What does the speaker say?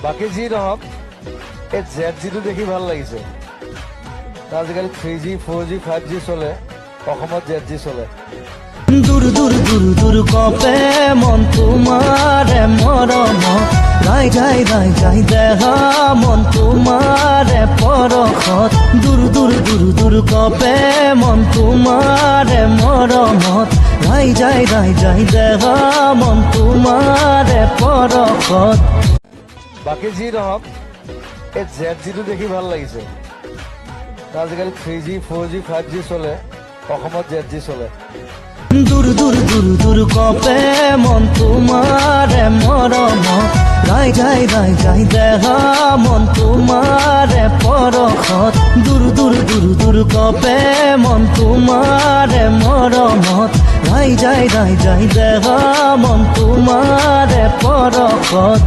বাকি যি নহওক এই ZG-টো দেখি ভাল লাগিছে। আজিকালি 3G 4G 5G চলে, অসমত ZG চলে। দূৰ দূৰ দূৰ দূৰ কপে মন তোমাৰে মৰম গাই গাই গাই গাই দেহা মন তোমাৰে পৰশত দূৰ দূৰ দূৰ দূৰ কপে মন তোমাৰে মৰমত গাই যাই গাই যাই দেহা মন তোমাৰে পৰশত। বাকি যি নহওক এই ZG-টো দেখি ভাল লাগিছে। আজিকালি 3G 4G 5G চলে, অসমত ZG চলে। দূৰ দূৰ দূৰ দূৰ কপে মন তোমাৰে মৰম গাই গাই গাই গাই দেহা মন তোমাৰে পৰশত দূৰ দূৰ দূৰ দূৰ কপে মন তোমাৰে মৰমত গাই যাই গাই যাই দেহা মন তোমাৰে পৰশত।